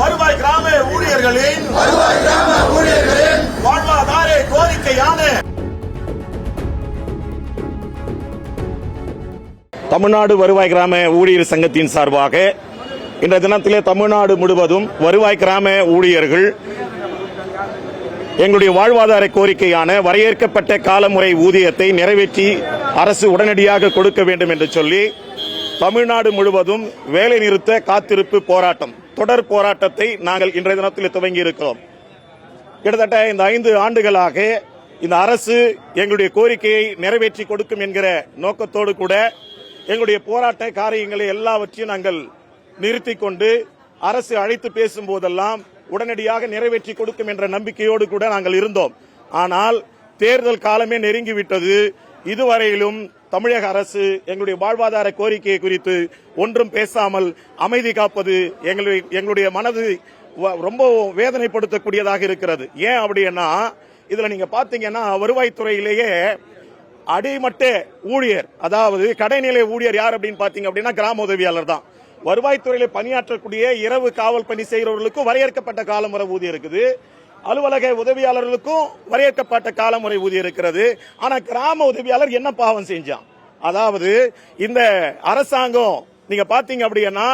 வருவாய் கிராம ஊழியர்களின் வாழ்வாதார கோரிக்கையான தமிழ்நாடு வருவாய் கிராம ஊழியர் சங்கத்தின் சார்பாக இன்றைய தினத்திலே தமிழ்நாடு முழுவதும் வருவாய் கிராம ஊழியர்கள் எங்களுடைய வாழ்வாதார கோரிக்கையான வரையறுக்கப்பட்ட காலமுறை ஊதியத்தை நிறைவேற்றி அரசு உடனடியாக கொடுக்க வேண்டும் என்று சொல்லி தமிழ்நாடு முழுவதும் வேலை நிறுத்த காத்திருப்பு போராட்டம் தொடர் போராட்டத்தை நாங்கள் இன்றைய தினத்தில் துவங்கி இருக்கிறோம். கிட்டத்தட்ட இந்த 5 ஆண்டுகளாக இந்த அரசு எங்களுடைய கோரிக்கையை நிறைவேற்றி கொடுக்கும் என்கிற நோக்கத்தோடு கூட எங்களுடைய போராட்ட காரியங்களை எல்லாவற்றையும் நாங்கள் நிறுத்திக் கொண்டு அரசு அழைத்து பேசும் போதெல்லாம் உடனடியாக நிறைவேற்றி கொடுக்கும் என்ற நம்பிக்கையோடு கூட நாங்கள் இருந்தோம். ஆனால் தேர்தல் காலமே நெருங்கிவிட்டது. இதுவரையிலும் தமிழக அரசு எங்களுடைய வாழ்வாதார கோரிக்கையை குறித்து ஒன்றும் பேசாமல் அமைதி காப்பது எங்களுடைய மனது ரொம்ப வேதனைப்படுத்தக்கூடியதாக இருக்கிறது. ஏன் அப்படின்னா இதுல நீங்க பாத்தீங்கன்னா வருவாய்த்துறையிலேயே அடிமட்ட ஊழியர், அதாவது கடைநிலை ஊழியர் யார் அப்படின்னு பாத்தீங்க அப்படின்னா கிராம உதவியாளர் தான். வருவாய்த்துறையில பணியாற்றக்கூடிய இரவு காவல் பணி செய்கிறவர்களுக்கும் வரையறுக்கப்பட்ட காலமுறை ஊதியம் இருக்குது. அலுவலக உதவியாளர்களுக்கும் வரையறுக்கப்பட்ட காலமுறை ஊதியம் இருக்கிறது. ஆனா கிராம உதவியாளர் என்ன பாவம் செஞ்சான்? அதாவது இந்த அரசாங்கம் நீங்க பாத்தீங்க அப்படின்னா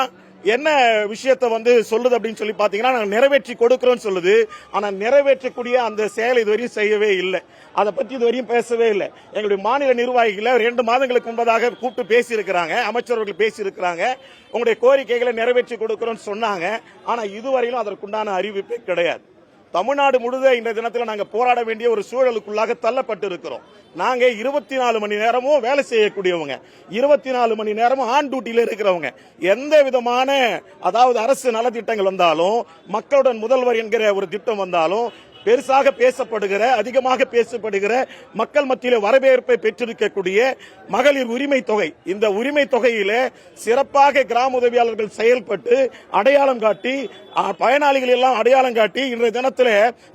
என்ன விஷயத்தை சொல்லுது அப்படின்னு சொல்லி பாத்தீங்கன்னா நாங்க நிறைவேற்றி கொடுக்கிறோம் சொல்லுது. ஆனா நிறைவேற்றக்கூடிய அந்த செயல் இதுவரையும் செய்யவே இல்லை. அதை பற்றி இதுவரையும் பேசவே இல்லை. எங்களுடைய மாநில நிர்வாகிகளை 2 மாதங்களுக்கு முன்பதாக கூப்பிட்டு பேசியிருக்கிறாங்க, அமைச்சர்கள் பேசியிருக்கிறாங்க, உங்களுடைய கோரிக்கைகளை நிறைவேற்றி கொடுக்கிறோம் சொன்னாங்க. ஆனா இதுவரையிலும் அதற்குண்டான அறிவிப்பே கிடையாது. தமிழ்நாடு முழுவதும் இந்த தினத்தில் நாங்கள் போராட வேண்டிய ஒரு சூழலுக்குள்ளாக தள்ளப்பட்டு இருக்கிறோம். நாங்க 24 மணி நேரமும் வேலை செய்யக்கூடியவங்க, 24 மணி நேரமும் ஆன் டியூட்டியில இருக்கிறவங்க. எந்த விதமான அதாவது அரசு நலத்திட்டங்கள் வந்தாலும், மக்களுடன் முதல்வர் என்கிற ஒரு திட்டம் வந்தாலும், பெருசாக பேசப்படுகிற, அதிகமாக பேசப்படுகிற, மக்கள் மத்தியில வரவேற்பை பெற்றிருக்கக்கூடிய மகளிர் உரிமை தொகை, இந்த உரிமை தொகையில சிறப்பாக கிராம உதவியாளர்கள் செயல்பட்டு அடையாளம் காட்டி பயனாளிகள் எல்லாம் அடையாளம் காட்டி இன்றைய தினத்தில்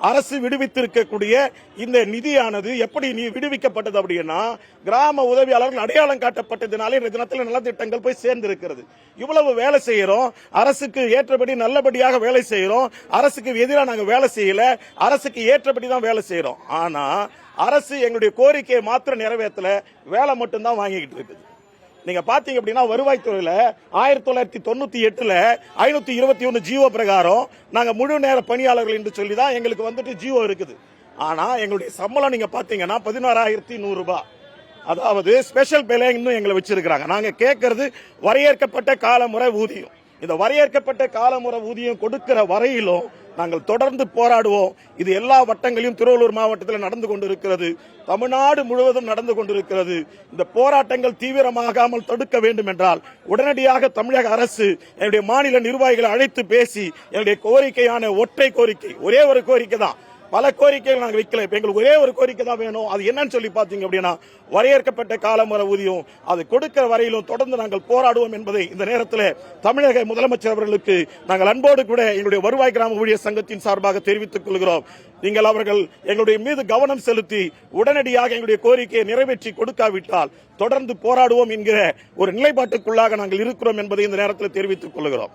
அரசு விடுவித்திருக்கக்கூடிய இந்த நிதியானது எப்படி விடுவிக்கப்பட்டது அப்படின்னா கிராம உதவியாளர்கள் அடையாளம் காட்டப்பட்டதுனால இன்றைய தினத்தில் நலத்திட்டங்கள் போய் சேர்ந்திருக்கிறது. இவ்வளவு வேலை செய்யறோம், அரசுக்கு ஏற்றபடி நல்லபடியாக வேலை செய்யறோம், அரசுக்கு எதிராக நாங்க வேலை செய்யல, அரசுக்கு ஏற்றபடி தான் வேலை செய்யறோம். ஆனா அரசு எங்களுடைய கோரிக்கையை மாத்திரம் நிறைவேற்றல, வேலை மட்டும்தான் வாங்கிக்கிட்டு இருக்குது. நீங்க பாத்தீங்க அப்படின்னா வருவாய்த்துறையில 1998ல 521 ஜிஓ பிரகாரம் நாங்க முழு நேர பணியாளர்கள் என்று சொல்லி தான் எங்களுக்கு ஜிஓ இருக்குது. ஆனா எங்களுடைய சம்பளம் நீங்க பாத்தீங்கன்னா 16,100 ரூபாய், அதாவது ஸ்பெஷல் பேலேன்னு எங்களை வச்சிருக்காங்க. நாங்க கேட்கறது வரையறுக்கப்பட்ட காலமுறை ஊதியம். இந்த வரையறுக்கப்பட்ட காலமுறை ஊதியம் கொடுக்கிற வரையிலும் நாங்கள் தொடர்ந்து போராடுவோம். இது எல்லா வட்டங்களிலும் திருவள்ளூர் மாவட்டத்தில் நடந்து கொண்டிருக்கிறது, தமிழ்நாடு முழுவதும் நடந்து கொண்டிருக்கிறது. இந்த போராட்டங்கள் தீவிரமாகாமல் தடுக்க வேண்டும் என்றால் உடனடியாக தமிழக அரசு என்னுடைய மாநில நிர்வாகிகளை அழைத்து பேசி என்னுடைய கோரிக்கையான ஒற்றை கோரிக்கை, ஒரே ஒரு கோரிக்கை தான், பல கோரிக்கைகள் நாங்கள் வைக்கல, இப்ப எங்களுக்கு ஒரே ஒரு கோரிக்கை தான் வேணும். அது என்னன்னு சொல்லி பாத்தீங்க அப்படின்னா வரையறுக்கப்பட்ட காலமுறை ஊதியம், அது கொடுக்கிற வரையிலும் தொடர்ந்து நாங்கள் போராடுவோம் என்பதை இந்த நேரத்தில் தமிழக முதலமைச்சர் அவர்களுக்கு நாங்கள் அன்போடு கூட எங்களுடைய வருவாய் கிராம ஊழியர் சங்கத்தின் சார்பாக தெரிவித்துக் கொள்கிறோம். நீங்கள் அவர்கள் எங்களுடைய மீது கவனம் செலுத்தி உடனடியாக எங்களுடைய கோரிக்கையை நிறைவேற்றி கொடுக்காவிட்டால் தொடர்ந்து போராடுவோம் என்கிற ஒரு நிலைப்பாட்டுக்குள்ளாக நாங்கள் இருக்கிறோம் என்பதை இந்த நேரத்தில் தெரிவித்துக் கொள்கிறோம்.